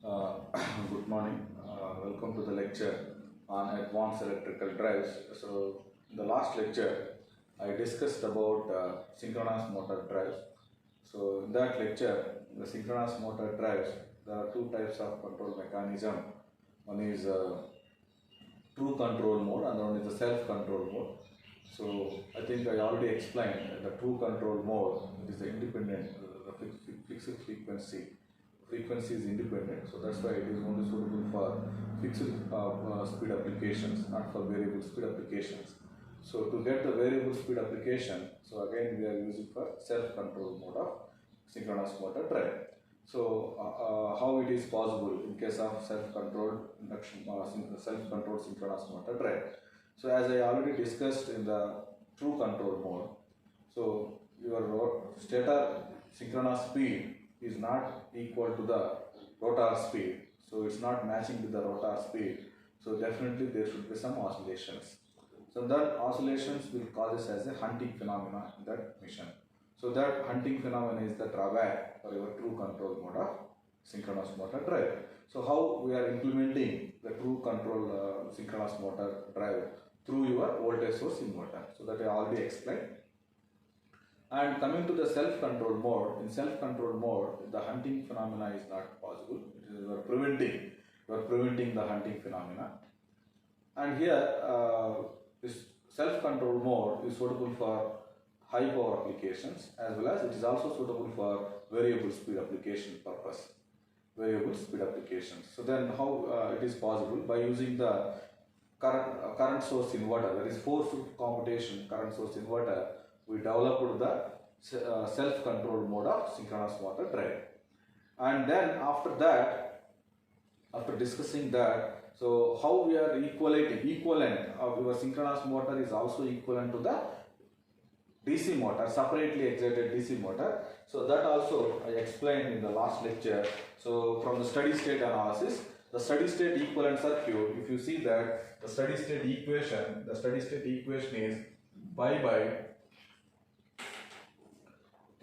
Uh, Good morning. Welcome to the lecture on advanced electrical drives. So, in the last lecture, I discussed about synchronous motor drives. So, in that lecture, the synchronous motor drives, there are two types of control mechanism. One is true control mode and one is the self control mode. So, I think I already explained the true control mode. It is the independent, fixed frequency is independent, so that's why it is only suitable for fixed speed applications, not for variable speed applications. So to get the variable speed application, so again we are using for self-control mode of synchronous motor drive. So how it is possible in case of self-controlled induction, self-controlled synchronous motor drive. So as I already discussed in the true control mode, so your stator synchronous speed is not equal to the rotor speed, so it's not matching with the rotor speed, so definitely there should be some oscillations. So that oscillations will cause as a hunting phenomena in that mission. So that hunting phenomena is the drawback for your true control mode of synchronous motor drive. So how we are implementing the true control synchronous motor drive through your voltage source inverter, so that I already explained. And coming to the self-control mode, in self-control mode, the hunting phenomena is not possible. It is you are preventing the hunting phenomena. And here, this self-control mode is suitable for high power applications, as well as it is also suitable for variable speed application purpose. Variable speed applications. So then, how it is possible? By using the current source inverter, that is forced commutation current source inverter, we developed the self-control mode of synchronous motor drive. And then after that, after discussing that, so how we are equivalent of your synchronous motor is also equivalent to the DC motor, separately excited DC motor. So that also I explained in the last lecture. So from the steady state analysis, the steady state equivalent circuit, if you see that the steady state equation is pi by,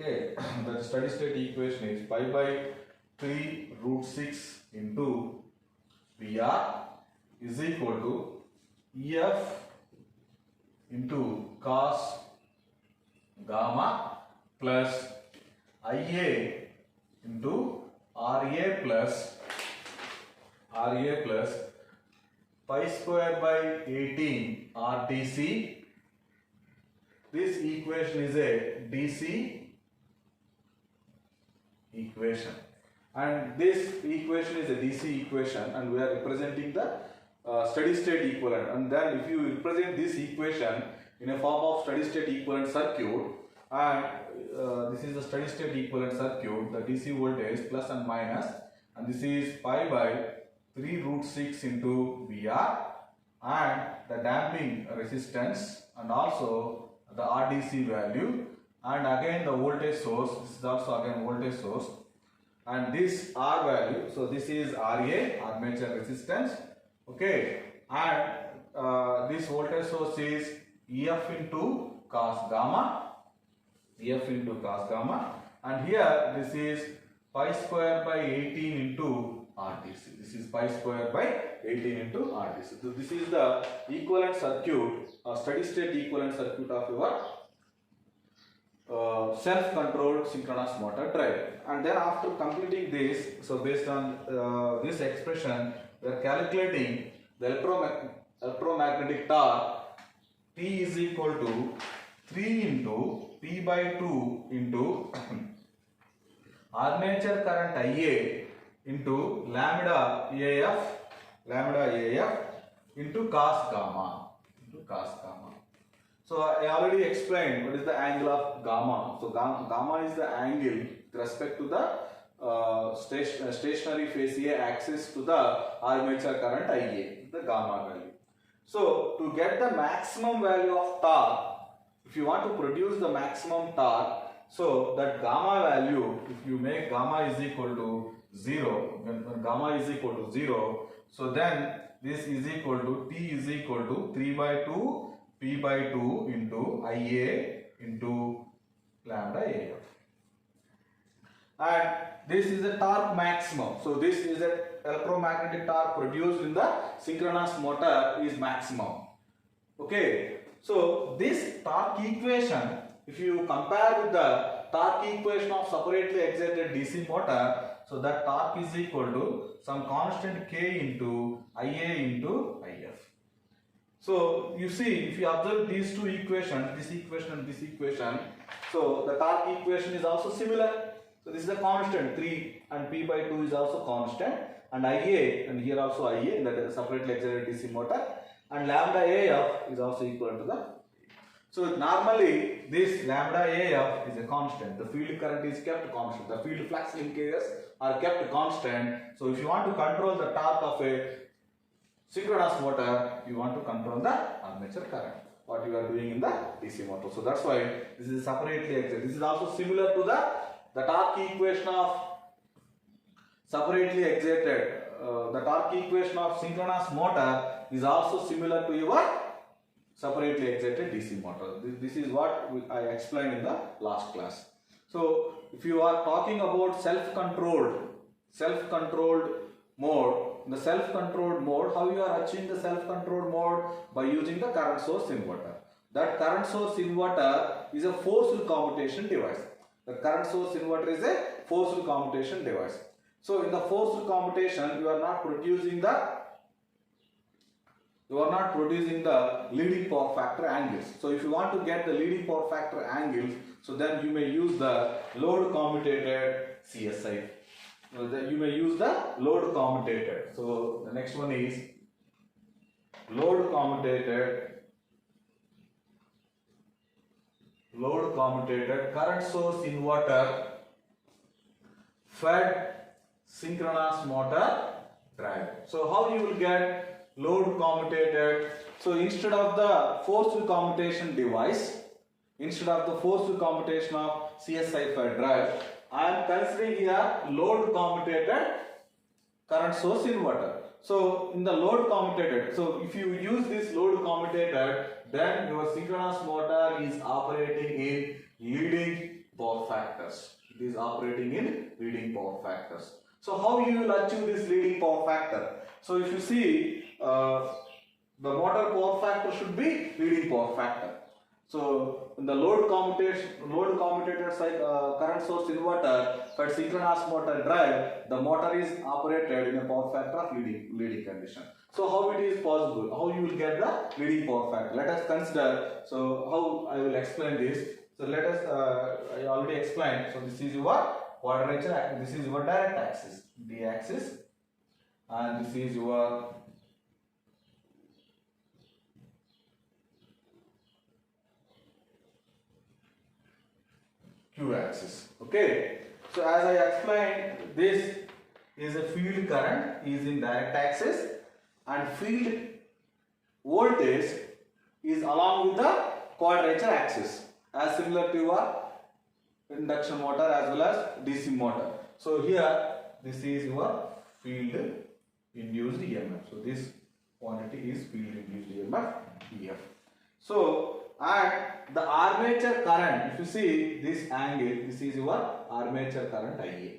okay, the steady state equation is pi by 3 root 6 into VR is equal to EF into cos gamma plus IA into RA plus pi square by 18 RTC. This equation is a DC equation, and this equation is a DC equation, and we are representing the steady state equivalent. And then if you represent this equation in a form of steady state equivalent circuit, and this is the steady state equivalent circuit, the DC voltage plus and minus, and this is pi by 3 root 6 into VR, and the damping resistance, and also the RDC value, and again the voltage source. This is also again voltage source, and this R value, so this is RA, armature resistance, okay, and this voltage source is EF into cos gamma, and here this is pi square by 18 into RTC. This is pi square by 18 into RTC. So this is the equivalent circuit, steady state equivalent circuit of your self-controlled synchronous motor drive. And then after completing this, so based on this expression, we are calculating the electromagnetic torque. T is equal to 3 into P by 2 into armature current IA into lambda AF into cos gamma. So I already explained what is the angle of gamma. So gamma is the angle with respect to the stationary phase A axis to the armature current IA, the gamma value. So to get the maximum value of torque, if you want to produce the maximum torque, so that gamma value, if you make gamma is equal to 0, when gamma is equal to 0, so then this is equal to T is equal to 3 by 2 P by 2 into IA into lambda AF. and this is the torque maximum. So this is the electromagnetic torque produced in the synchronous motor is maximum. Okay, so this torque equation, if you compare with the torque equation of separately excited DC motor, so that torque is equal to some constant K into Ia into If. So you see, if you observe these two equations, this equation and this equation, so the torque equation is also similar. So this is a constant 3 and P by 2 is also constant, and Ia, and here also Ia in the separately excited DC motor, and lambda AF is also equal to the. So normally this lambda AF is a constant. The field current is kept constant. The field flux linkages are kept constant. So if you want to control the torque of a synchronous motor, you want to control the armature current, what you are doing in the DC motor. So that's why this is separately excited. This is also similar to the torque equation of separately excited. The torque equation of synchronous motor is also similar to your separately excited DC motor. This is what I explained in the last class. So if you are talking about self-controlled mode, in the self-controlled mode, how you are achieving the self-controlled mode? By using the current source inverter. That current source inverter is a forced commutation device. The current source inverter is a forced commutation device. So in the forced commutation, you are not producing the leading power factor angles. So if you want to get the leading power factor angles, so then you may use the load commutated CSI. You may use the load commutated. So the next one is load commutated current source inverter fed synchronous motor drive. So how you will get load commutated? So instead of the forced commutation device, instead of the forced commutation of CSI fed drive, I am considering here load commutated current source inverter. So in the load commutated, so if you use this load commutated, then your synchronous motor is operating in leading power factors. It is operating in leading power factors. So how you will achieve this leading power factor? So if you see, the motor power factor should be leading power factor. So in the load commutated side, current source inverter for synchronous motor drive, the motor is operated in a power factor of leading condition. So how it is possible? How you will get the leading power factor? Let us consider. So how I will explain this. So let us. I already explained. So this is your quadrature. This is your direct axis, D axis, and this is your Q axis. Okay. So as I explained, this is a field current is in direct axis, and field voltage is along with the quadrature axis, as similar to your induction motor as well as DC motor. So here this is your field induced EMF. So this quantity is field induced EMF EF. So and the armature current, if you see this angle, this is your armature current IA.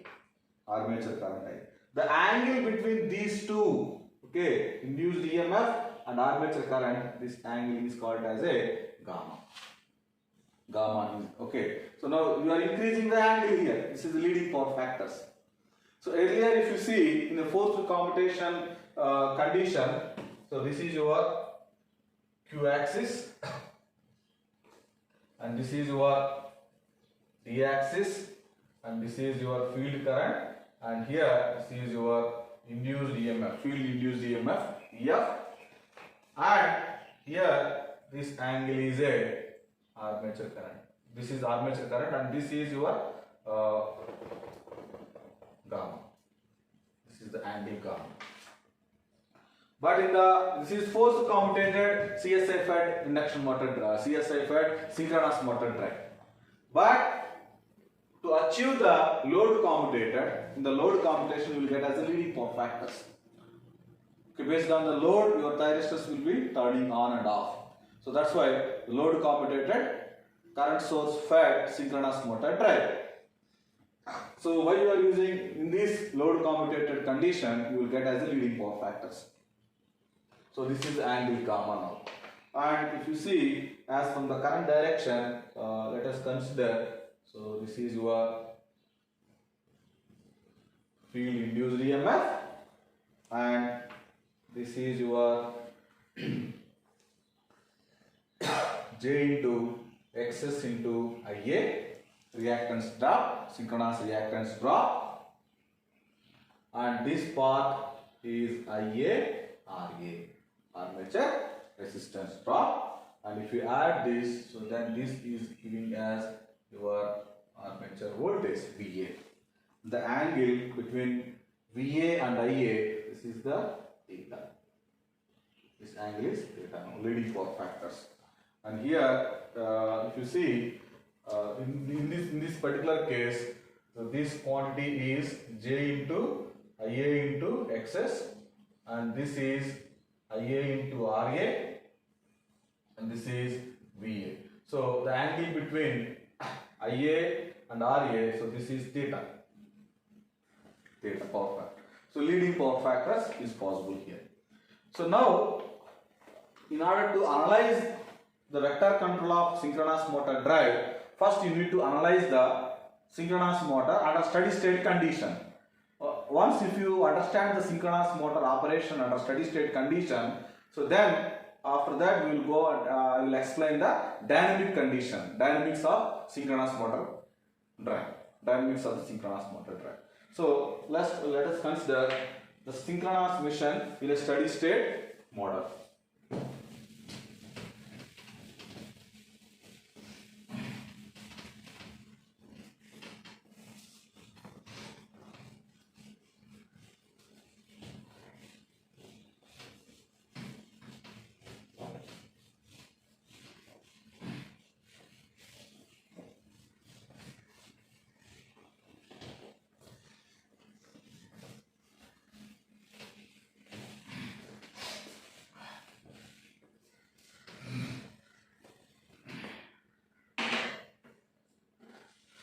Armature current IA. The angle between these two, okay, induced EMF and armature current, this angle is called as a gamma. Gamma is okay. So now you are increasing the angle here. This is the leading power factors. So earlier, if you see in the forced commutation condition, so this is your Q axis, and this is your D axis, and this is your field current, and here this is your induced EMF, field induced EMF EF, and here this angle is a armature current. This is armature current, and this is your gamma. This is the angle gamma. But in this is forced commutated CSI fed induction motor drive, CSI fed synchronous motor drive. But to achieve the load commutated, in the load commutation you will get as a leading power factors. Okay, based on the load, your thyristors will be turning on and off. So that's why the load commutated current source fed synchronous motor drive. So why you are using in this load commutated condition, you will get as a leading power factors. So this is angle gamma now. And if you see, as from the current direction, let us consider, so this is your field induced EMF and this is your J into XS into IA, reactance drop, synchronous reactance drop, and this part is IA, RA, armature resistance drop, and if you add this, so then this is giving as your armature voltage VA. The angle between VA and IA, this is the theta. This angle is theta, leading power factors. And here, if you see, in this particular case, so this quantity is J into IA into XS, and this is IA into RA, and this is VA. So the angle between IA and RA, so this is theta. Theta power factor. So leading power factors is possible here. So now, in order to analyze the vector control of synchronous motor drive, first you need to analyze the synchronous motor under steady state condition. Once if you understand the synchronous motor operation under steady state condition, so then after that we will go and I will explain the dynamic condition, dynamics of synchronous motor drive, dynamics of the synchronous motor drive. So let us consider the synchronous motion in a steady state model.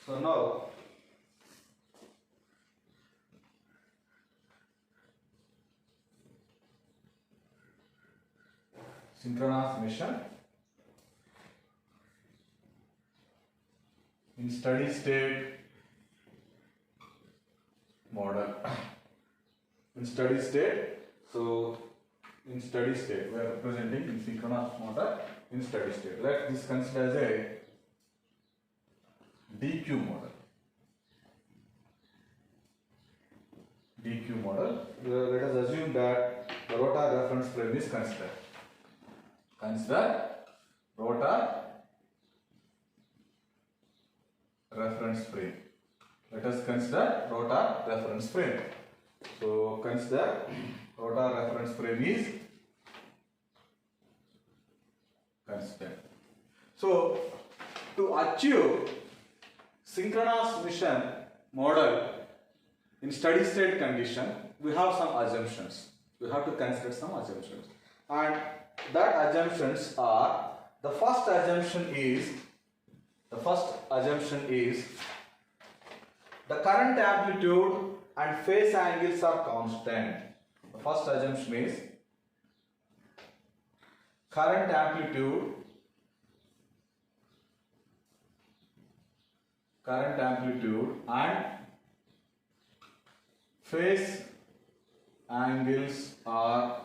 So now, synchronous motion in steady state model. In steady state, so in steady state, we are representing in synchronous motor in steady state. Let this consider as a DQ model. DQ model. Let us assume that the rotor reference frame is considered. Consider rotor reference frame. Let us consider rotor reference frame. So consider rotor reference frame is considered. So to achieve synchronous motion model in steady state condition, we have some assumptions. We have to consider some assumptions, and that assumptions are, the first assumption is the current amplitude and phase angles are constant. The first assumption is current amplitude and phase angles are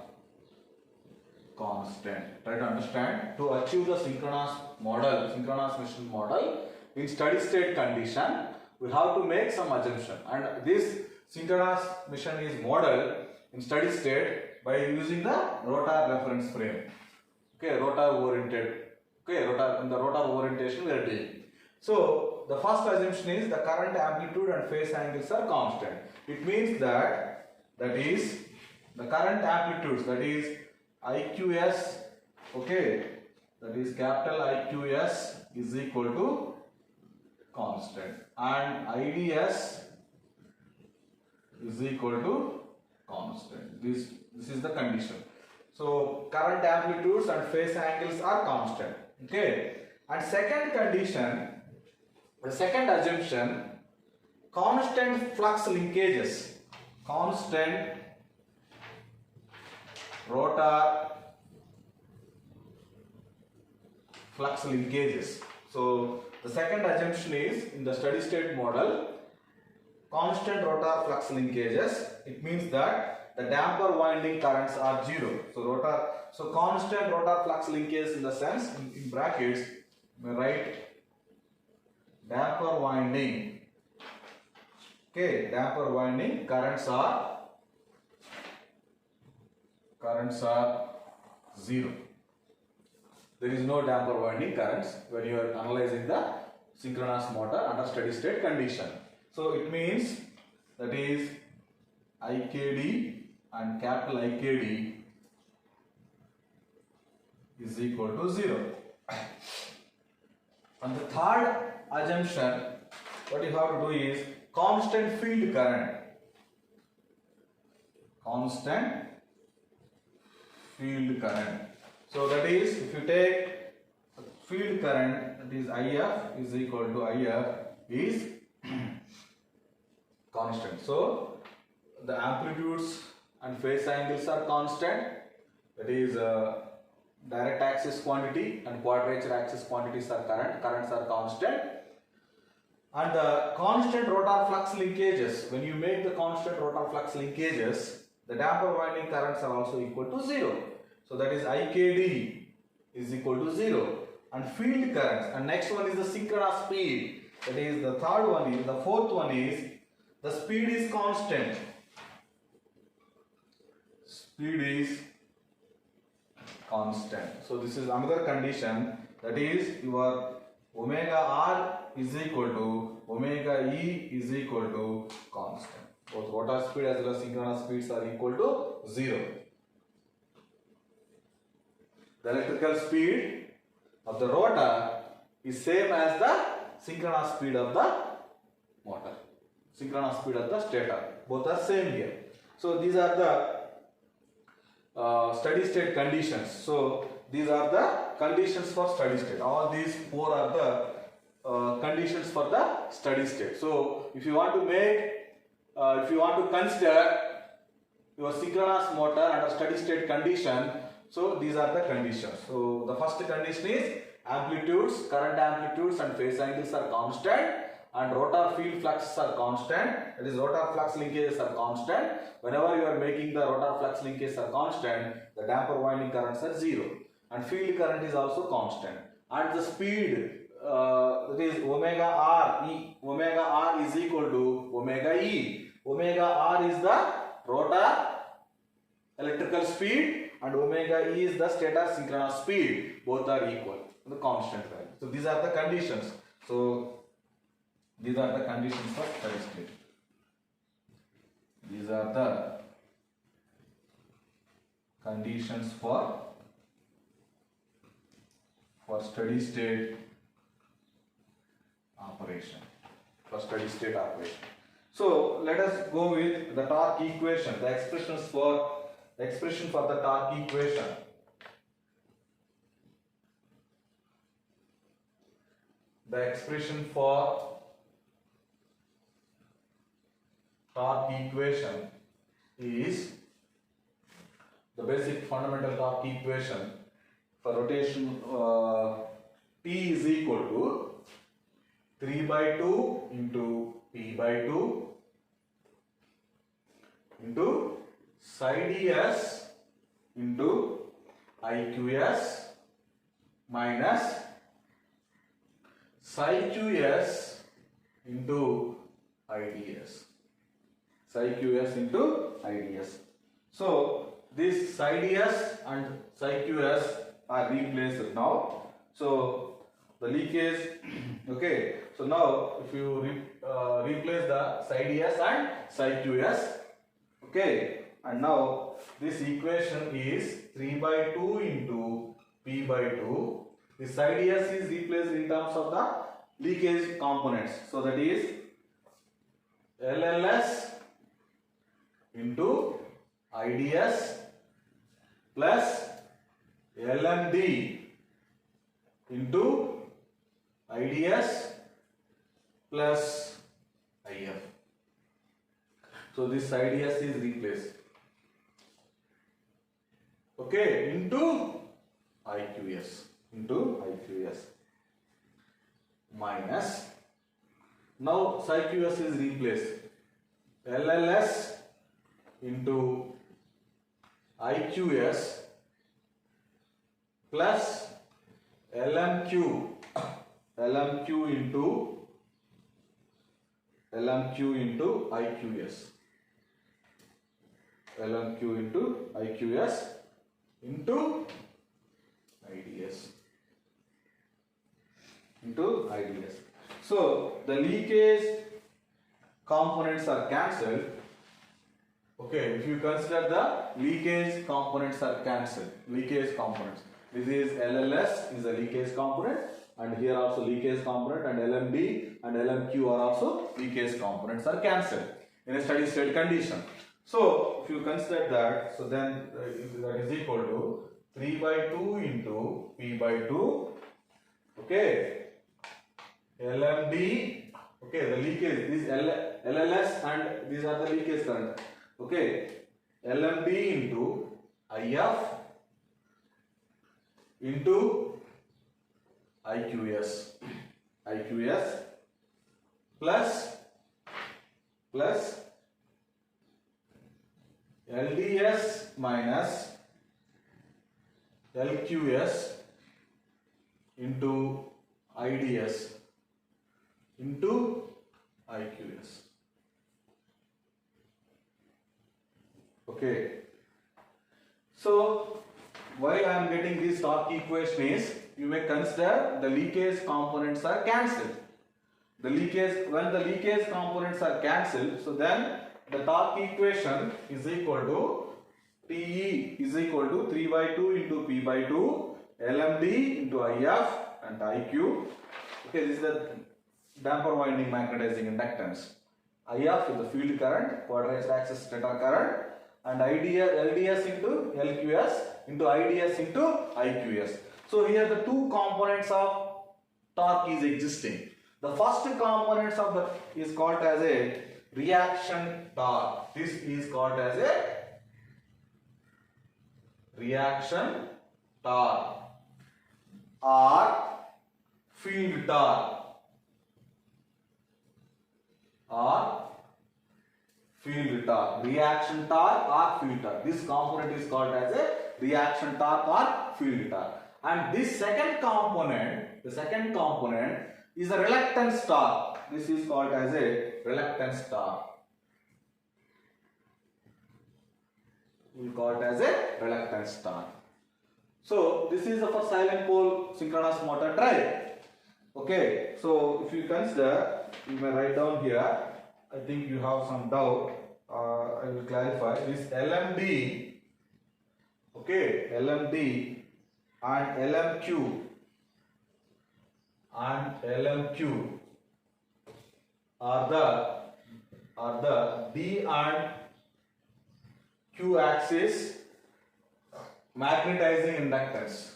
constant. Try to understand. To achieve the synchronous motion model in steady state condition, we have to make some assumption, and this synchronous motion is modeled in steady state by using the rotor reference frame. Okay, rotor oriented. Okay, in the rotor orientation we are doing. So the first assumption is the current amplitude and phase angles are constant. It means that is the current amplitudes, that is IQS, okay, that is capital IQS is equal to constant, and IDS is equal to constant. This is the condition. So current amplitudes and phase angles are constant. Okay, and second condition, the second assumption constant flux linkages, constant rotor flux linkages. So the second assumption is in the steady state model, constant rotor flux linkages. It means that the damper winding currents are zero. So constant rotor flux linkage in the sense in brackets we write damper winding. Okay, damper winding currents are zero. There is no damper winding currents when you are analyzing the synchronous motor under steady state condition. So it means that is IKD and capital IKD is equal to 0. And the third assumption, what you have to do is constant field current. Constant field current. So that is, if you take field current, that is IF is equal to IF is constant. So the amplitudes and phase angles are constant. That is direct axis quantity and quadrature axis quantities are currents are constant. And the constant rotor flux linkages, when you make the constant rotor flux linkages, the damper winding currents are also equal to 0. So that is IKD is equal to 0. And field currents, and next one is the synchronous speed. That is the third one is, the fourth one is, the speed is constant. Speed is constant. So this is another condition, that is your omega r is equal to omega e is equal to constant. Both rotor speed as well as synchronous speeds are equal to 0. The electrical speed of the rotor is same as the synchronous speed of the motor. Synchronous speed of the stator. Both are same here. So these are the steady state conditions. So these are the conditions for steady state. All these four are the conditions for the steady state. So if you want to make, if you want to consider your synchronous motor under steady state condition, so these are the conditions. So the first condition is amplitudes, current amplitudes and phase angles are constant, and rotor field fluxes are constant. That is, rotor flux linkages are constant. Whenever you are making the rotor flux linkages are constant, the damper winding currents are 0, and field current is also constant. And the speed, that is omega r, omega r is equal to omega e. Omega r is the rotor electrical speed and omega e is the stator synchronous speed. Both are equal, the constant value. So these are the conditions. So these are the conditions for steady state. These are the conditions for steady state operation. For steady state operation. So let us go with the torque equation. The expression for the torque equation. The expression for torque equation is the basic fundamental torque equation for rotation. T is equal to 3 by 2 into P by 2 into psi ds into IQS minus psi QS into IDS. Psi QS into IDS. So this psi ds and psi QS are replaced now. So the leakage, okay. So now if you replace the psi ds and psi QS, okay. And now this equation is 3 by 2 into P by 2. The psi ds is replaced in terms of the leakage components. So that is LLS into IDS plus LMD into IDS plus IS. IF. So this IDS is replaced. Okay, into IQS. Minus. Now PsyQS is replaced. LLS into IQS plus LMQ into IQS. LMQ into IQS into IDS. So the leakage components are cancelled. Okay, if you consider the leakage components are cancelled. Leakage components. This is LLS is a leakage component, and here also leakage component, and LMD and LMQ are also leakage components are cancelled in a steady state condition. So if you consider that, so then that is equal to 3 by 2 into P by 2. Okay. LMD, okay, the leakage, this LLS and these are the leakage current. Okay, LMD into IF into IQS plus LDS minus LQS into IDS into IQS. Okay. So why I am getting this torque equation is, you may consider the leakage components are cancelled. When the leakage components are cancelled, so then the torque equation is equal to TE is equal to 3 by 2 into P by 2 LMD into IF and IQ. Okay, this is the damper winding magnetizing inductance. IF is the field current, quadrature axis stator current, and LDS into LQS into IDS into IQS. So here the two components of torque is existing. The first components of the is called as a reaction torque. This is called as a reaction torque or field torque reaction torque or field torque. This component is called as a reaction torque or field torque. And this second component, is a reluctance torque. This is called as a reluctance torque. We call it as a reluctance torque. So this is for silent pole synchronous motor drive. Okay, so if you consider, you may write down here. I think you have some doubt. I will clarify. This LMD, okay, LMD and LMQ are the D and Q axis magnetizing inductance.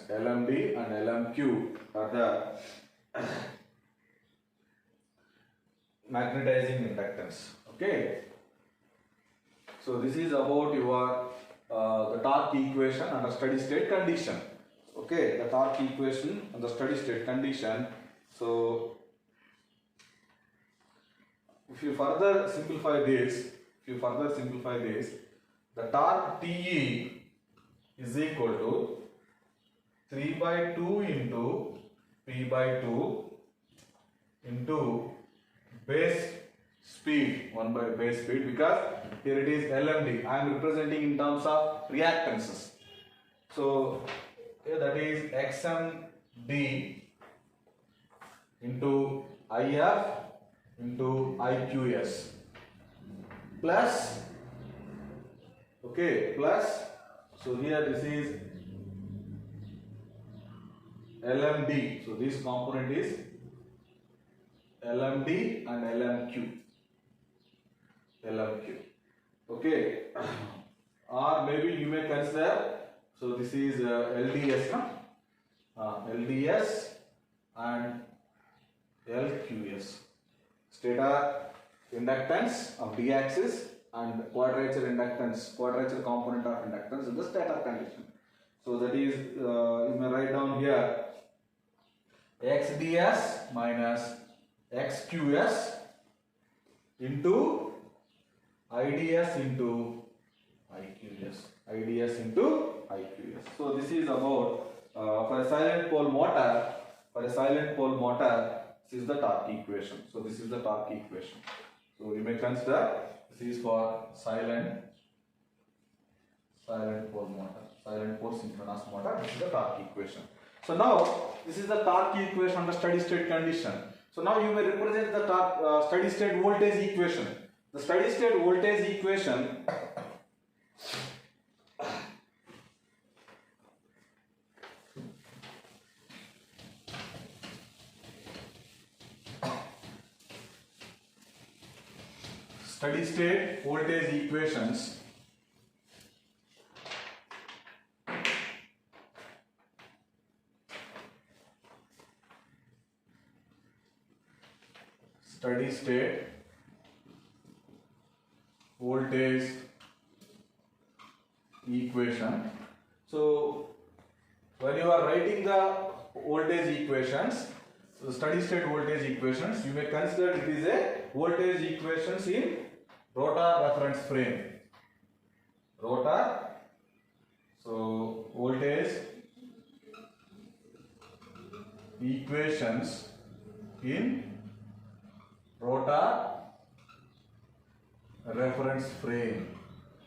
LMD and LMQ are the magnetizing inductance. Okay. So this is about your the torque equation under steady state condition. Okay, the torque equation under steady state condition. So if you further simplify this, the torque TE is equal to 3 by 2 into P by 2 into base speed, 1 by base speed, because here it is LMD. I am representing in terms of reactances. So here that is XMD into IF into IQS plus, okay, plus, so here this is LMD. So this component is LMD and LMQ. Okay. Or maybe you may consider, So this is LDS, no? LDS and LQS. Stator inductance of D axis and quadrature inductance, quadrature component of inductance in the stator condition. So that is, you may write down here XDS minus XQS into IDS into IQS. IDS into IQS. So this is about for a silent pole motor. For a silent pole motor, this is the torque equation. So this is the torque equation. So you may consider this is for silent pole motor, silent pole synchronous motor. This is the torque equation. So now this is the torque equation under steady state condition. So now you may represent the torque steady state voltage equation. The steady state voltage equation steady state voltage equations steady state voltage equation. So when you are writing the voltage equations, the steady state voltage equations, you may consider it is a voltage equations in rotor reference frame. Rotor, so voltage equations in rotor reference frame,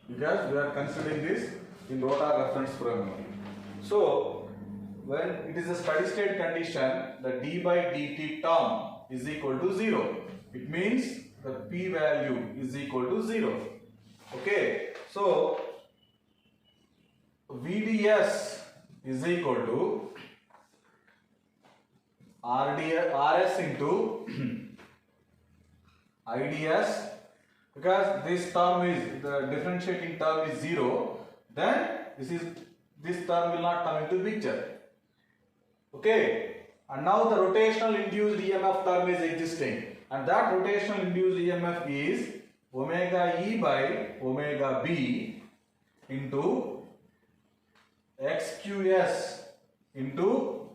because we are considering this in rotor reference frame. So when it is a steady state condition, the d by dt term is equal to 0. It means the p value is equal to 0. Okay, so VDS is equal to RS into IDS, because this term is, the differentiating term is 0, then this term will not come into picture. Okay, and now the rotational induced EMF term is existing, and that rotational induced EMF is omega E by omega B into XQS into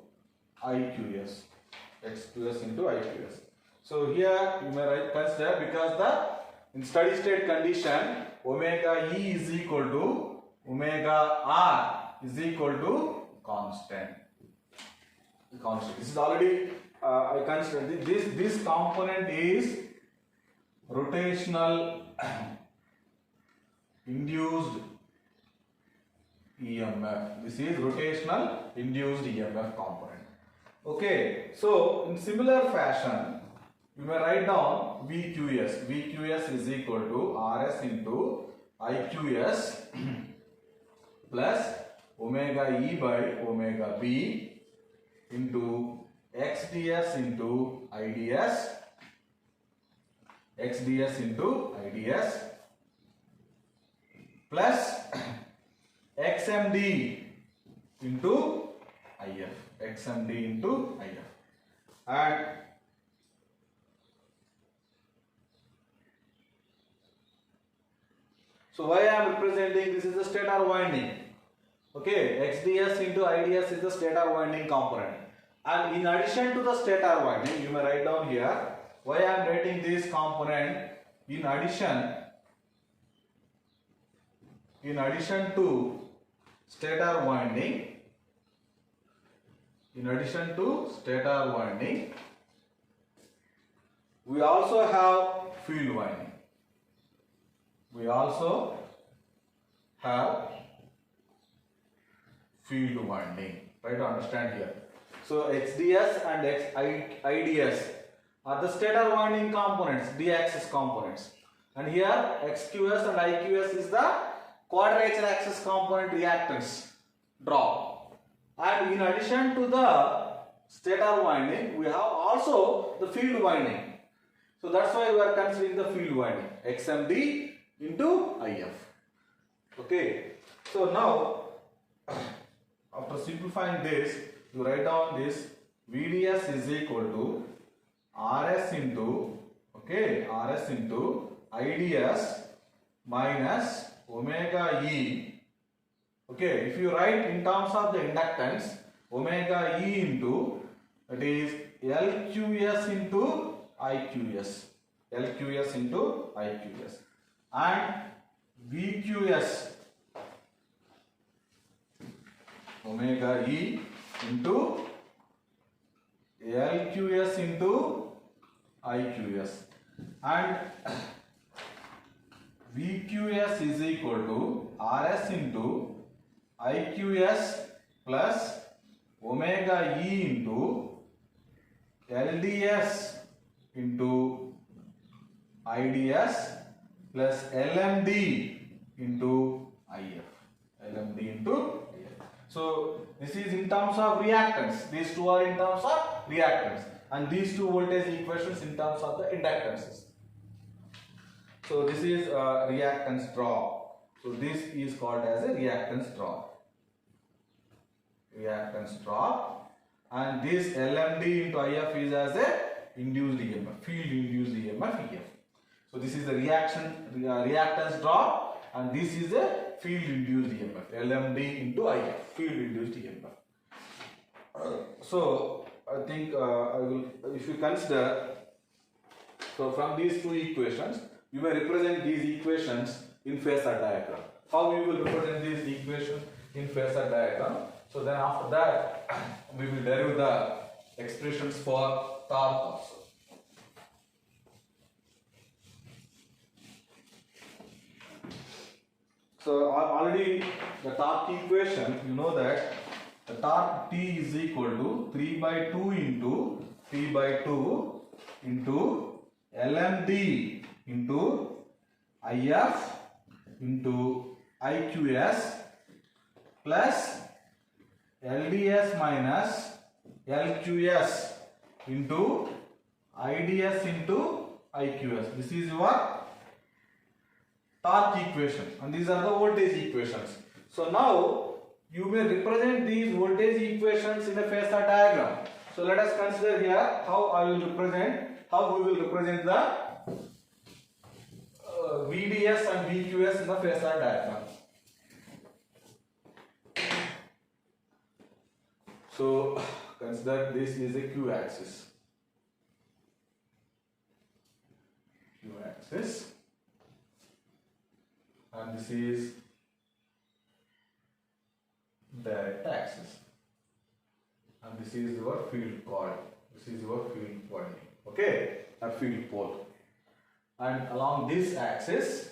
IQS. XQS into IQS. So here you may consider, because in steady state condition omega E is equal to omega R is equal to constant. This is already I consider this component is rotational induced EMF. This is rotational induced EMF component. Okay, so in similar fashion, you may write down VQS. VQS is equal to RS into IQS plus omega E by omega B into XDS into IDS, XDS into IDS plus XMD into IF, XMD into IF. And so why I am representing, this is the stator winding. Okay, XDS into IDS is the stator winding component. And in addition to the stator winding, you may write down here why I am writing this component in addition to stator winding. In addition to stator winding, we also have field winding. We also have field winding. Try to understand here. So XDS and IDS are the stator winding components, D-axis components. And here XQS and IQS is the quadrature axis component reactance drop. And in addition to the stator winding, we have also the field winding. So that's why we are considering the field winding, XMD into IF. Okay. So now after simplifying this, you write down this VDS is equal to RS into, okay, RS into IDS minus omega E. Okay, if you write in terms of the inductance, omega E into, that is LQS into IQS. LQS into IQS. And VQS, omega E into LQS into IQS, and VQS is equal to RS into IQS plus omega E into LDS into IDS plus LMD into IF. LMD into IF. So this is in terms of reactance. These two are in terms of reactance, and these two voltage equations in terms of the inductances. So this is a reactance drop. So this is called as a reactance drop. Reactance drop, and this LMD into IF is as a induced EMF, field induced EMF EF. So this is the reactance drop, and this is a field induced EMF, LMD into IF, field induced EMF. So I think I will, if you consider, so from these two equations, you may represent these equations in phasor diagram. How we will represent these equations in phasor diagram? So then after that, we will derive the expressions for torque also. So already the torque equation, you know that the torque T is equal to 3 by 2 into T by 2 into LMD into IF into IQS plus LDS minus LQS into IDS into IQS. This is your torque equation, and these are the voltage equations. So now you may represent these voltage equations in a phasor diagram. So let us consider here how we will represent the VDS and VQS in the phasor diagram. So consider this is a Q axis. Q axis, and this is direct axis, and this is your field coil. This is your field winding. Okay, a field pole, and along this axis,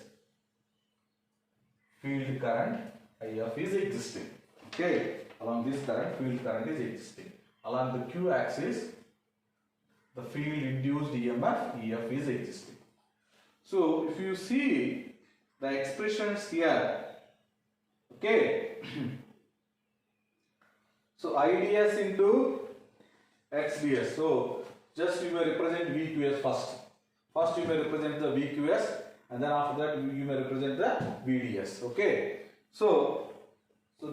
field current IF is existing. Okay, along this current, field current is existing. Along the Q axis, the field induced EMF EF is existing. So if you see the expressions here, okay, so IDS into XDS. So just you may represent VQS first. First you may represent the VQS, and then after that you may represent the VDS. Okay. So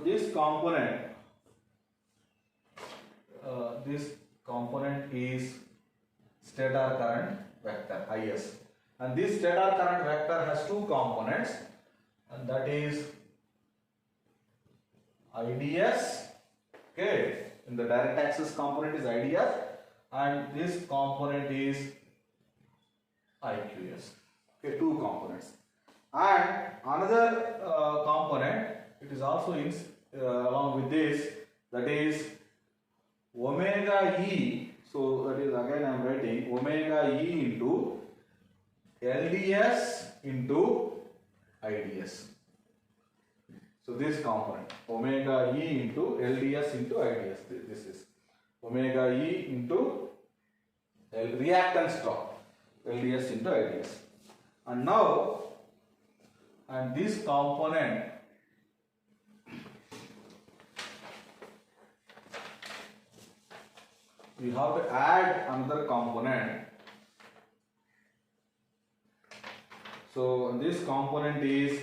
this component is stator current vector IS, and this stator current vector has two components, and that is IDS. Okay, in the direct axis component is IDS, and this component is IQS. Okay, two components, and another component, it is also in along with this, that is omega E. So that is, again I am writing omega E into LDS into IDS. So this component, omega E into LDS into IDS. This is omega E into reactance drop, LDS into IDS. And now, and this component, we have to add another component. So this component is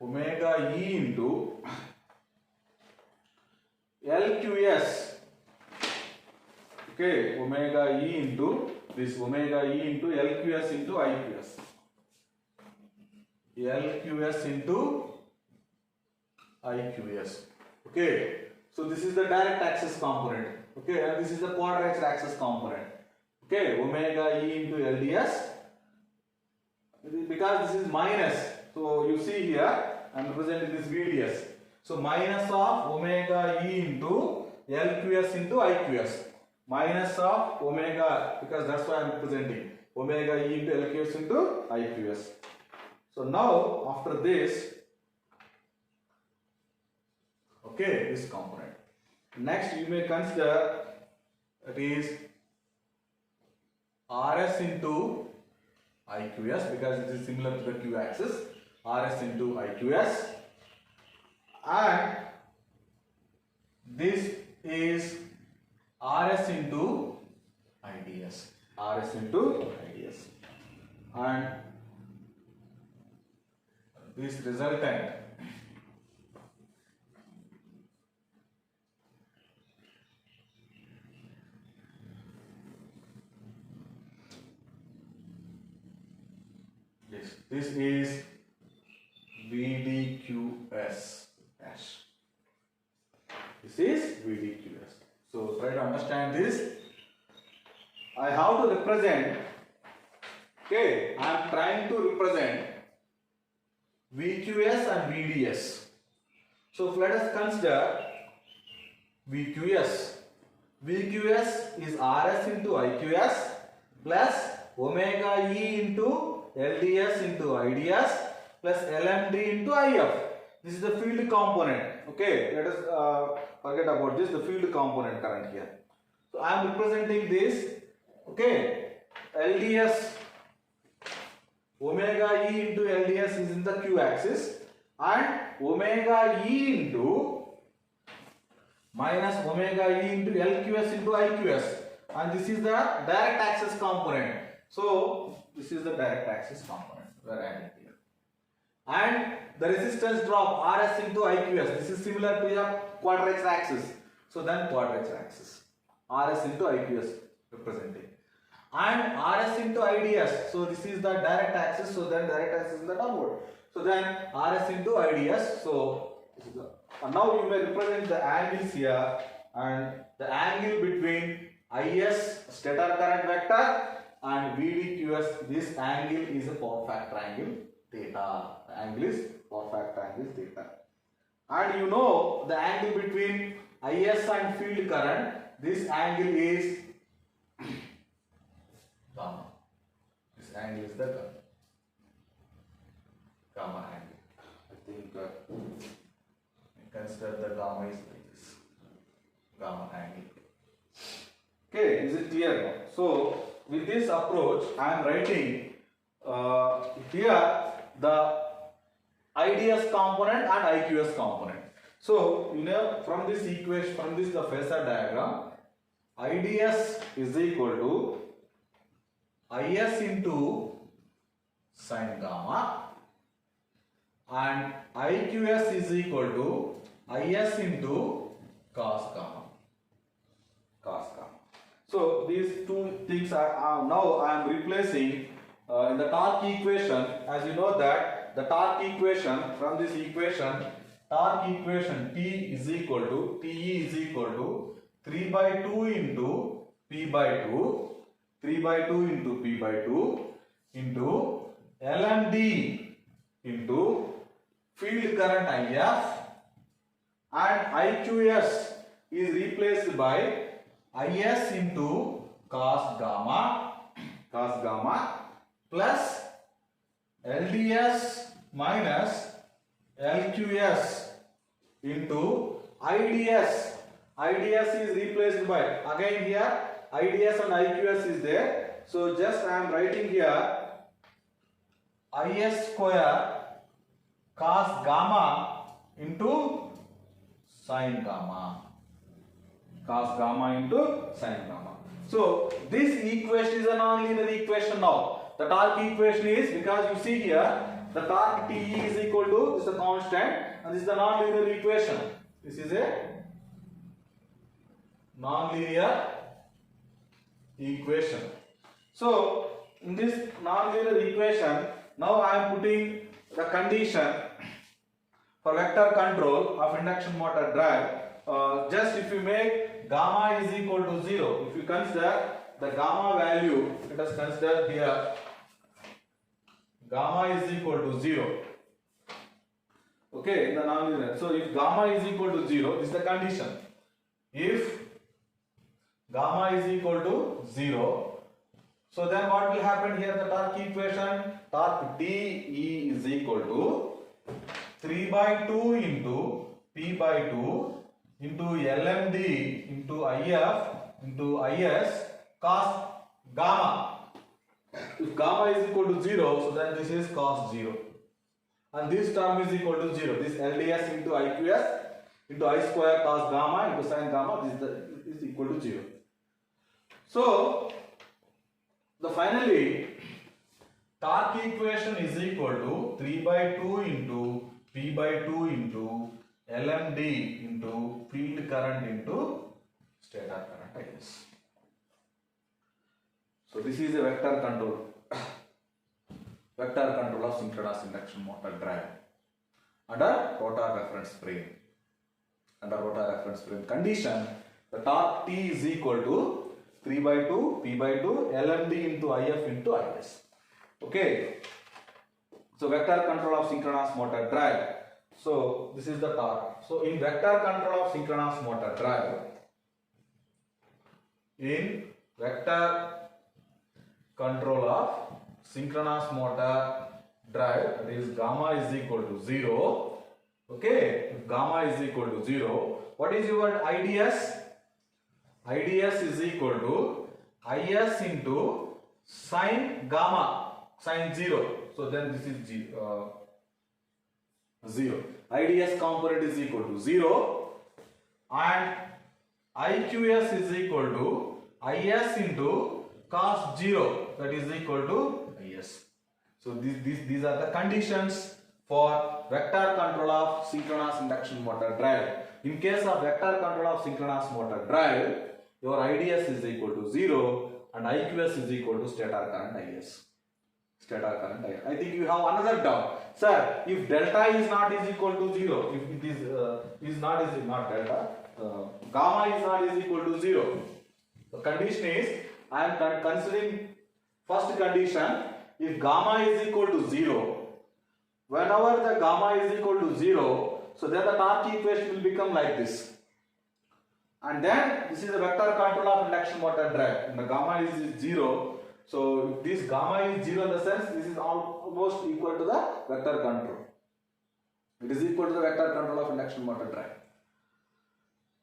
omega E into LQS. Okay, omega E into this omega E into LQS into IQS. LQS into IQS. Okay, so this is the direct axis component. Okay, and this is the quadrature axis component. Okay, omega E into LDS. Because this is minus, so you see here I am representing this VDS. So minus of omega E into LQS into IQS. Minus of omega, because that's why I am representing omega E into LQS into IQS. So now after this, okay, this component. Next you may consider it is RS into IQS, because it is similar to the Q axis. RS into IQS, and this is RS into IDS. RS into IDS, and this resultant this is VDQS dash. This is VDQS. So try to understand this. I have to represent, okay, I am trying to represent VQS and VDS. So let us consider VQS. VQS is RS into IQS plus omega E into LDS into IDS plus LMD into IF. This is the field component. Okay, let us forget about this, the field component current here. So I am representing this. Okay, LDS, omega E into LDS is in the Q axis, and omega E into minus omega E into LQS into IQS, and this is the direct axis component. So this is the direct axis component where I am here, and the resistance drop RS into IQS. This is similar to your quadrature axis. So then quadrature axis, RS into IQS representing, and RS into IDS. So this is the direct axis. So then direct axis is the downward. So then RS into IDS. So this is the, and now you may represent the angles here, and the angle between IS stator current vector and VDQS, this angle is a power factor angle theta. The angle is power factor angle theta. And you know the angle between IS and field current, this angle is gamma. This angle is the gamma angle. I think consider the gamma is like this. Gamma angle. Okay, is it clear now? So with this approach, I am writing here the IDS component and IQS component. So you know from this equation, from this the phasor diagram, IDS is equal to IS into sin gamma, and IQS is equal to IS into cos gamma. Cos gamma. So these two things are now I am replacing in the torque equation. As you know that the torque equation, from this equation, torque equation T is equal to TE is equal to 3 by 2 into P by 2, 3 by 2 into P by 2 into LMD into field current IF, and IQS is replaced by IS into cos gamma plus LDS minus LQS into IDS. IDS is replaced by, again here IDS and IQS is there. So just I am writing here IS square cos gamma into sin gamma. Cos gamma into sin gamma. So this equation is a non-linear equation now. The torque equation is, because you see here the torque TE is equal to, this is a constant, and this is the non-linear equation. This is a nonlinear equation. So in this nonlinear equation, now I am putting the condition for vector control of induction motor drive. Just if you make gamma is equal to 0, if you consider the gamma value, let us consider here gamma is equal to 0. Okay, in the nonlinear. So if gamma is equal to 0, this is the condition. If gamma is equal to 0, so then what will happen here? The torque equation, torque Te is equal to 3 by 2 into P by 2 into LMD into IF into IS cos gamma. If gamma is equal to 0, so then this is cos 0. And this term is equal to 0. This LDS into IQS into I square cos gamma into sin gamma, this is equal to 0. So, finally, torque equation is equal to 3 by 2 into P by 2 into LMD into field current into stator current IS. So this is a vector control of synchronous induction motor drive under rotor reference frame. Under rotor reference frame condition, the torque T is equal to 3 by 2 P by 2 LMD into IF into IS. Okay. So vector control of synchronous motor drive. So this is the torque. So in vector control of synchronous motor drive, in vector control of synchronous motor drive, that is gamma is equal to 0. Okay, if gamma is equal to 0, what is your IDS? IDS is equal to IS into sin gamma, sin 0. So then this is 0. IDS component is equal to 0 and IQS is equal to IS into cos 0, that is equal to IS. So these are the conditions for vector control of synchronous induction motor drive. In case of vector control of synchronous motor drive, your IDS is equal to 0 and IQS is equal to stator current IS. Stator current IS. I think you have another doubt. Sir, if delta is not is equal to 0, if it is not delta, gamma is not is equal to 0. The condition is, I am considering first condition, if gamma is equal to 0, whenever the gamma is equal to 0, so then the torque equation will become like this. And then this is a vector control of induction motor drive. And the gamma is 0. So if this gamma is 0 in the sense, this is almost equal to the vector control. It is equal to the vector control of induction motor drive.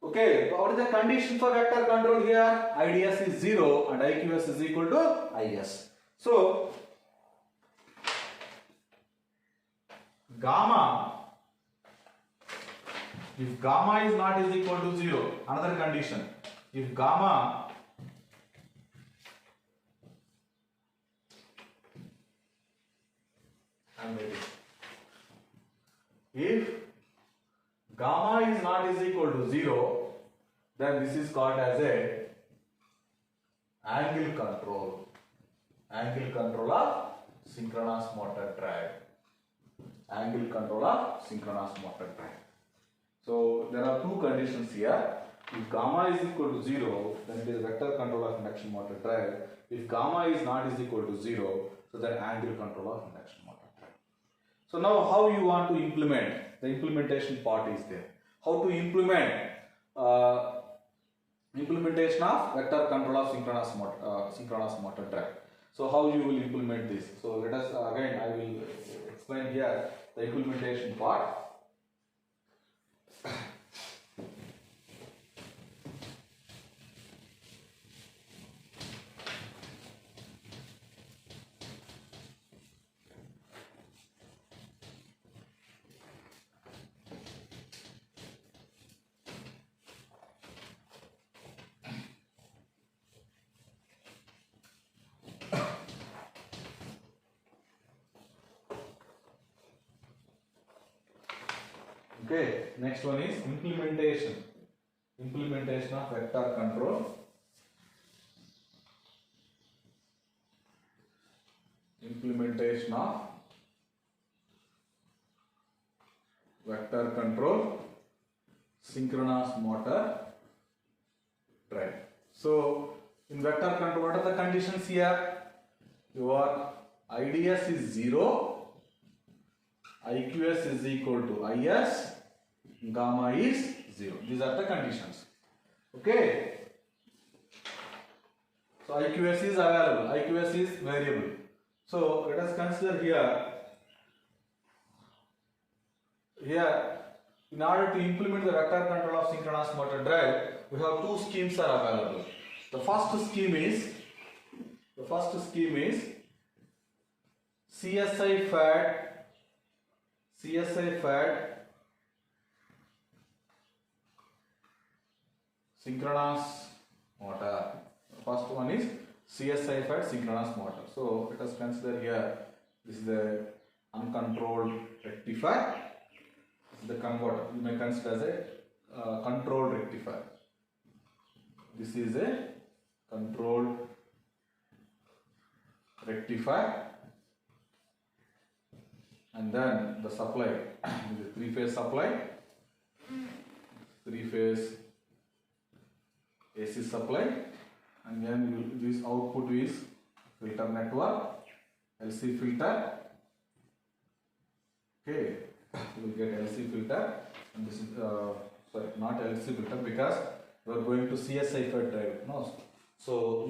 Okay, what is the condition for vector control here? IDS is 0 and IQS is equal to IS. So gamma, if gamma is not is equal to 0, another condition, if gamma if gamma is not is equal to 0, then this is called as a angle control of synchronous motor drive. Angle control of synchronous motor drive. So there are two conditions here. If gamma is equal to 0, then it is vector control of induction motor drive. If gamma is not is equal to 0, so then angle control of induction motor drive. So now how you want to implement? The implementation part is there. How to implement implementation of vector control of synchronous motor drive. So how you will implement this? So let us again, I will explain here the implementation part. Okay, next one is implementation. implementation of vector control. Implementation of vector control synchronous motor drive. So in vector control, what are the conditions here? Your IDS is 0, IQS is equal to IS, gamma is 0. These are the conditions. Okay. So IQS is available, IQS is variable. So let us consider here in order to implement the vector control of synchronous motor drive, we have two schemes are available. The first scheme is CSI fed synchronous motor. The first one is CSI fed synchronous motor. So let us consider here, this is the uncontrolled rectifier. This is the converter. You may consider as a controlled rectifier. This is a controlled rectifier, and then the supply is a three-phase supply, three-phase AC supply, and then this output is filter network, LC filter. Okay, you will get LC filter, and this is sorry, not LC filter, because we are going to CSI fed drive. No, so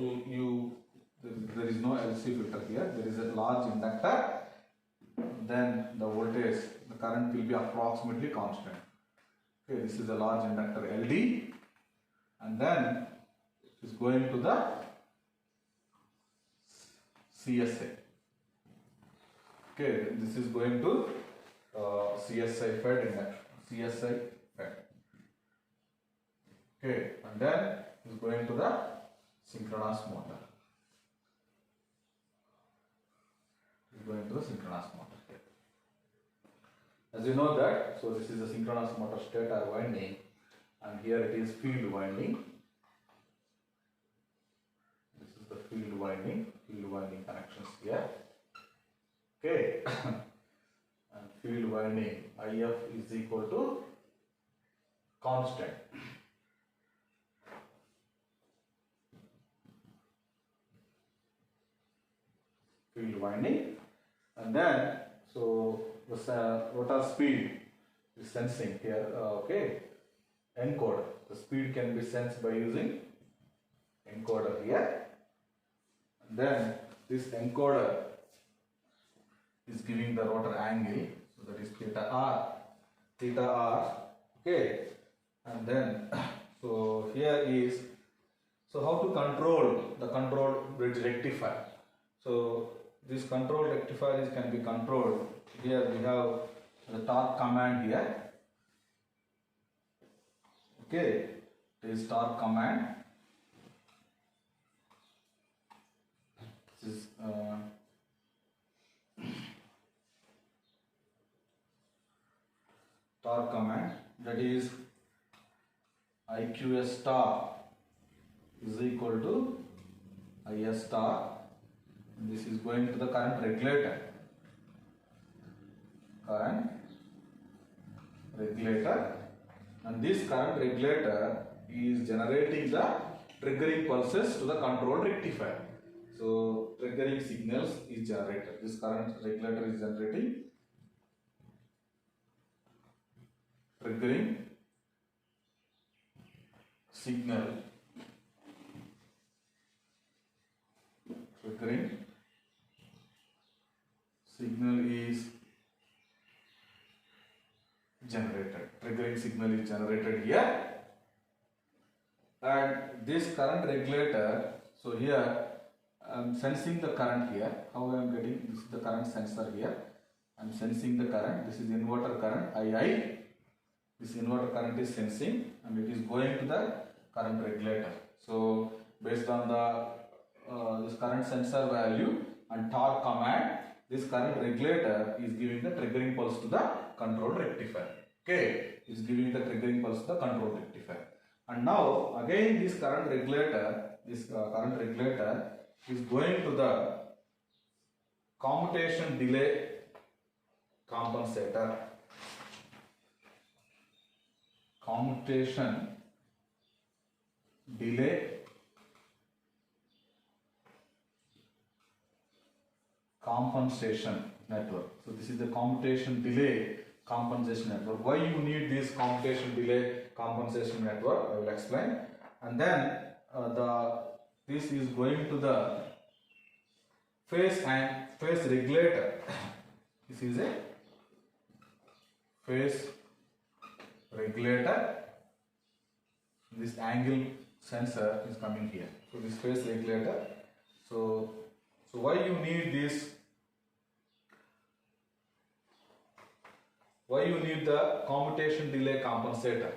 there is no LC filter here. There is a large inductor. Then the voltage, the current will be approximately constant. Okay, this is a large inductor LD, and then it is going to the CSI. Okay, this is going to CSI fed inductor, CSI fed. Okay, and then it is going to the synchronous motor. It is going to the synchronous motor. As you know that, so this is a synchronous motor stator winding, and here it is field winding. This is the field winding connections here. Okay, and field winding IF is equal to constant. Field winding, and then so the rotor speed is sensing here. Okay, encoder. The speed can be sensed by using encoder here. And then this encoder is giving the rotor angle, so that is theta r. Okay, and then so here is, so how to control the control bridge rectifier. So this control rectifier can be controlled. Here we have the torque command here. Okay, this is torque command. This is torque command, that is IQS star is equal to IS star. This is going to the current regulator. And this current regulator is generating the triggering pulses to the control rectifier. So triggering signals is generated. This current regulator is generating triggering signal. Triggering signal is generated. Triggering signal is generated here, and this current regulator. So here I am sensing the current here. How I am getting this is the current sensor here. I am sensing the current. This is inverter current II. This inverter current is sensing, and it is going to the current regulator. So based on the this current sensor value and torque command, this current regulator is giving the triggering pulse to the control rectifier. Okay, is giving the triggering pulse to the control rectifier, And now again this current regulator is going to the commutation delay compensator. Commutation delay compensation network. So this is the commutation delay compensation network. Why you need this commutation delay compensation network, I will explain. And then this is going to the phase regulator. This is a phase regulator. This angle sensor is coming here. So this phase regulator. So why you need this? Why you need the commutation delay compensator?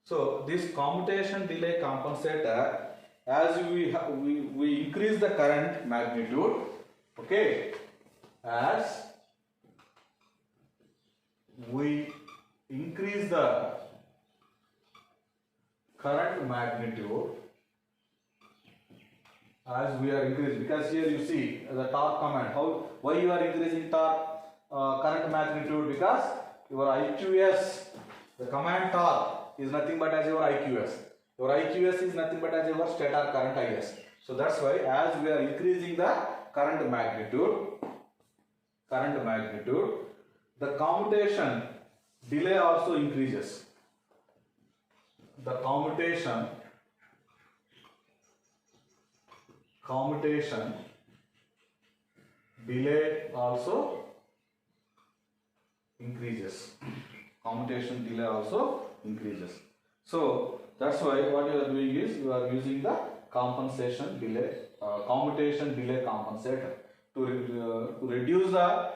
So this commutation delay compensator, as we increase the current magnitude, okay, as we increase the current magnitude, as we are increasing, because here you see the torque command. Why you are increasing torque current magnitude? Because your IQS, the command torque, is nothing but as your IQS. Your IQS is nothing but as your stator current IS. So that's why as we are increasing the current magnitude, the commutation delay also increases. The commutation delay also increases. Commutation delay also increases. So that's why what you are doing is you are using the commutation delay compensator to reduce the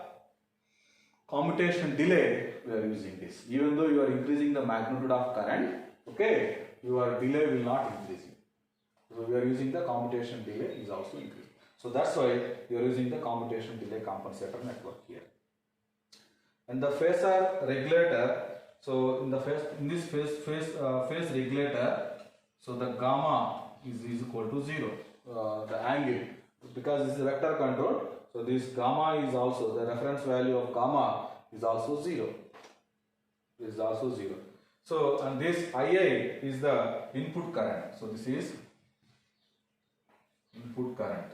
commutation delay. We are using this. Even though you are increasing the magnitude of current, okay, your delay will not increase. So we are using the commutation delay is also increasing. So that's why you are using the commutation delay compensator network here. And the phasor regulator. So in this phase regulator, so the gamma is equal to 0. The angle, because this is vector control, so this gamma is also, the reference value of gamma is also 0. So and this IA is the input current. So this is input current.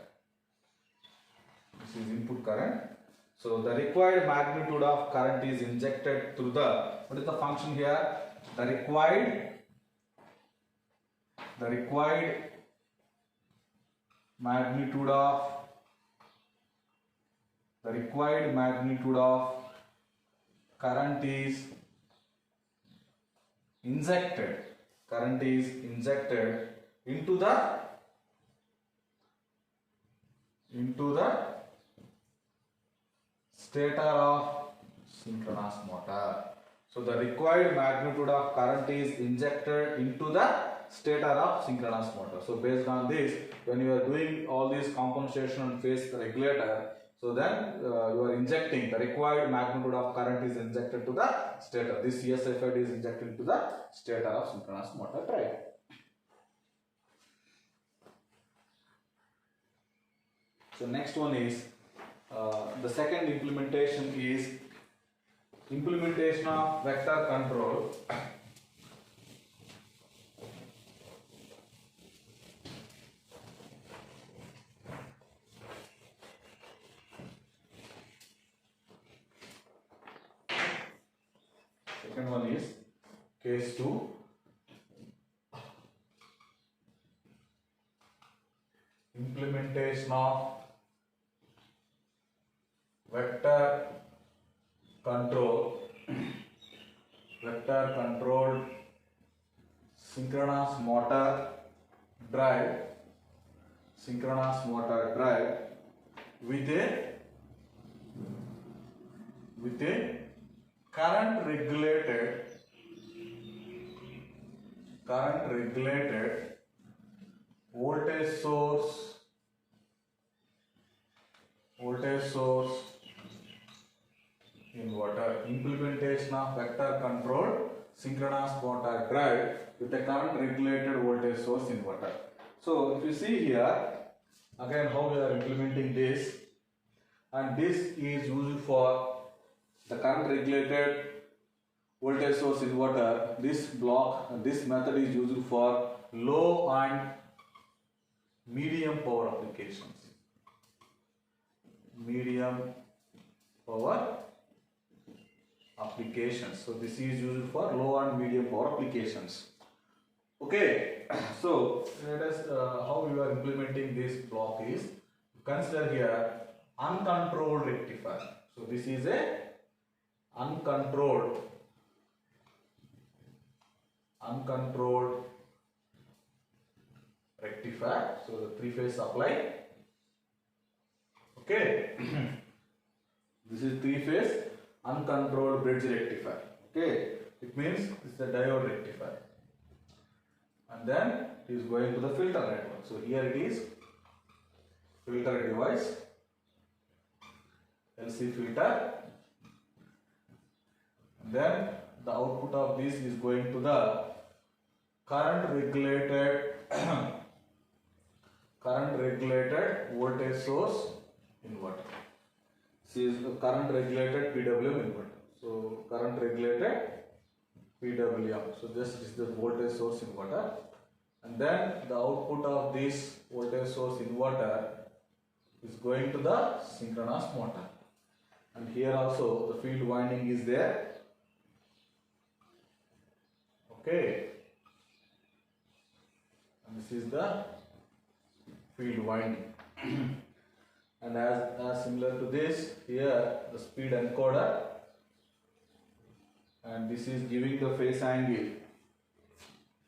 So the required magnitude of current is injected through the, what is the function here? The required magnitude of current is injected into the stator of synchronous motor. So the required magnitude of current is injected into the stator of synchronous motor. So based on this, when you are doing all these compensation and phase regulator, so then you are injecting the required magnitude of current is injected to the stator. This CSFID is injected to the stator of synchronous motor drive. So next one is the second implementation is implementation of vector control. Second one is case 2. Implementation of vector controlled synchronous motor drive with a current regulated voltage source inverter. Implementation of vector controlled synchronous motor drive with a current regulated voltage source inverter. So if you see here, again how we are implementing this, and this is used for the current regulated voltage source inverter. This method is used for low and medium power applications. Medium power applications. So this is used for low and medium power applications. Okay, so let us how we are implementing this block is, consider here uncontrolled rectifier. So this is a uncontrolled rectifier. So the three-phase supply. Okay, this is three-phase uncontrolled bridge rectifier. Okay, it means this is a diode rectifier, and then it is going to the filter network. So here it is filter device, LC filter, and then the output of this is going to the current regulated voltage source inverter. This is the current regulated PWM inverter. So current regulated PWM. So this is the voltage source inverter, and then the output of this voltage source inverter is going to the synchronous motor, and here also the field winding is there. Okay, and this is the field winding. And as similar to this, here the speed encoder, and this is giving the phase angle,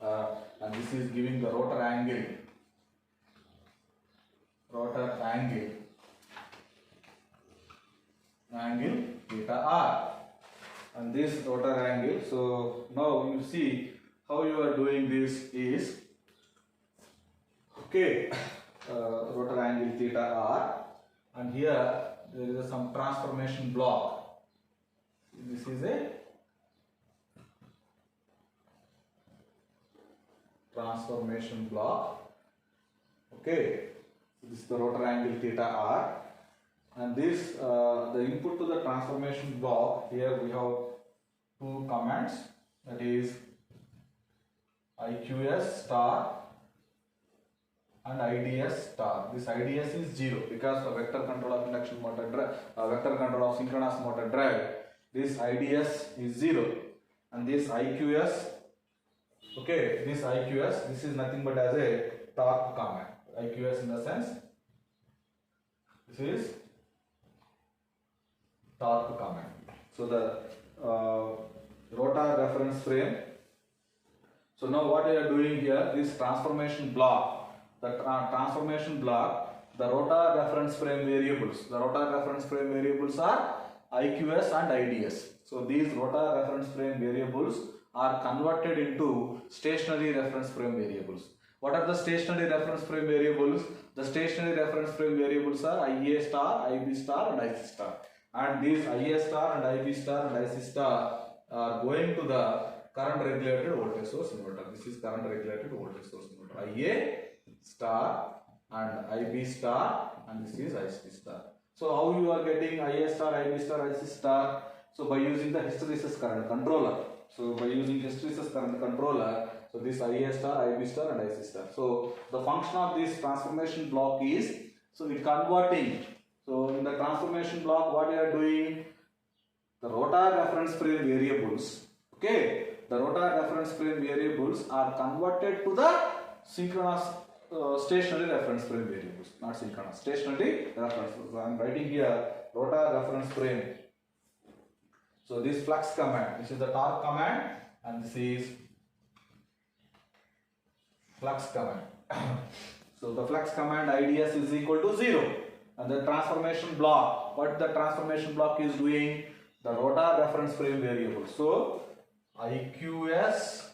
and this is giving the rotor angle theta r, and this rotor angle. So now you see how you are doing this is, okay, rotor angle theta r, and here there is some transformation block. This is a transformation block. Okay, this is the rotor angle theta r, and this the input to the transformation block. Here we have two commands, that is IQS star and IDS star. This IDS is 0 because the vector control of induction motor drive, vector control of synchronous motor drive, this IDS is 0, and this IQS, okay, this IQS, this is nothing but as a torque command. IQS in the sense, this is torque command. So the rotor reference frame. So now what we are doing here, this transformation block, the transformation block, the rotor reference frame variables. The rotor reference frame variables are IQS and IDS. So these rotor reference frame variables are converted into stationary reference frame variables. What are the stationary reference frame variables? The stationary reference frame variables are IA star, IB star and IC star. And these IA star and IB star and IC star are going to the current regulated voltage source inverter. This is current regulated voltage source inverter. IA star and IB star, and this is IC star. So how you are getting IA star, IB star, IC star? So by using the hysteresis current controller. So by using hysteresis current controller, so this IA star, IB star and IC star. So the function of this transformation block is, so it converting. So in the transformation block, what you are doing? The rotor reference frame variables, okay, the rotor reference frame variables are converted to the synchronous stationary reference frame variables, not synchronous, stationary reference. So I am writing here rotor reference frame. So this flux command, this is the torque command, and this is flux command. So the flux command IDS is equal to 0, and the transformation block, what the transformation block is doing? The rotor reference frame variable. So IQS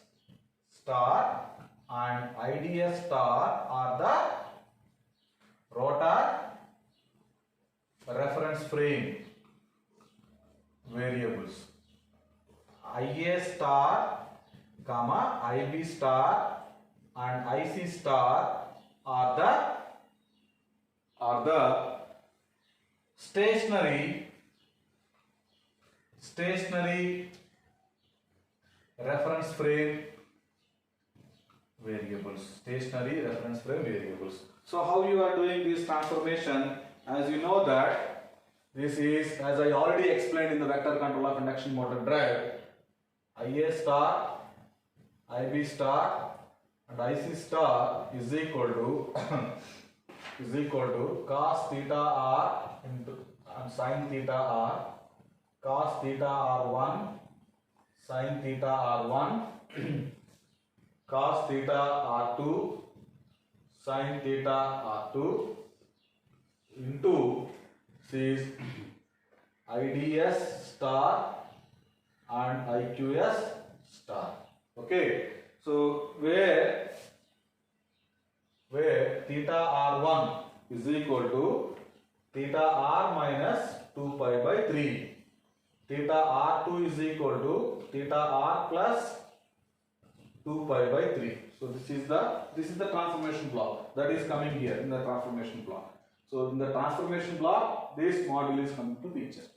star and IDS star are the rotor reference frame variables. IA star comma, IB star and IC star are the stationary reference frame variables. Stationary reference frame variables. So how you are doing this transformation? As you know that this is, as I already explained in the vector control of induction motor drive, IA star, IB star and IC star is equal to cos theta r into and sin theta r, cos theta r1, sin theta r1, cos theta r2, sin theta r2 into this IDS star and IQS star. Okay, so where theta r1 is equal to theta r minus 2 pi by 3, theta r2 is equal to theta r plus 2 pi by 3. So this is the transformation block that is coming here in the transformation block. So in the transformation block, this module is coming to picture.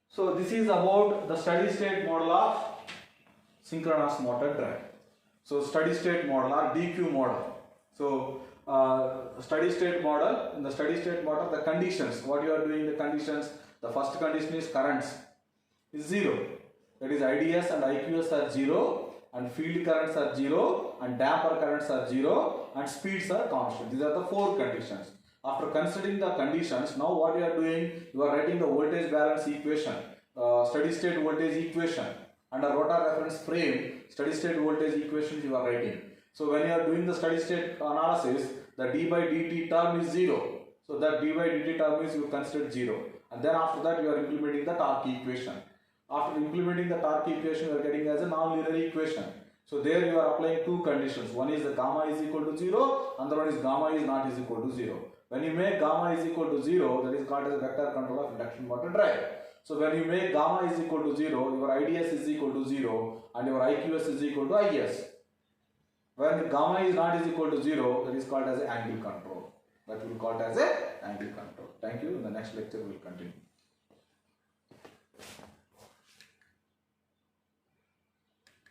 So this is about the steady state model of synchronous motor drive. So steady state model or DQ model. So steady state model, in the steady state model, the conditions, what you are doing, the conditions, the first condition is currents is 0. That is IDS and IQS are 0 and field currents are 0 and damper currents are 0 and speeds are constant. These are the 4 conditions. After considering the conditions, now what you are doing, you are writing the voltage balance equation, steady state voltage equation. Under rotor reference frame, steady state voltage equations you are writing. So when you are doing the steady state analysis, the d by dt term is 0. So that d by dt term is you consider 0. And then after that you are implementing the torque equation. After implementing the torque equation, you are getting as a non-linear equation. So there you are applying 2 conditions. One is the gamma is equal to 0, another one is gamma is not is equal to 0. When you make gamma is equal to 0, that is called as vector control of induction motor drive. So when you make gamma is equal to 0, your IDS is equal to 0 and your IQS is equal to IS. When gamma is not is equal to 0, that is called as angle control. That will be called as a angle control. Thank you. In the next lecture we will continue.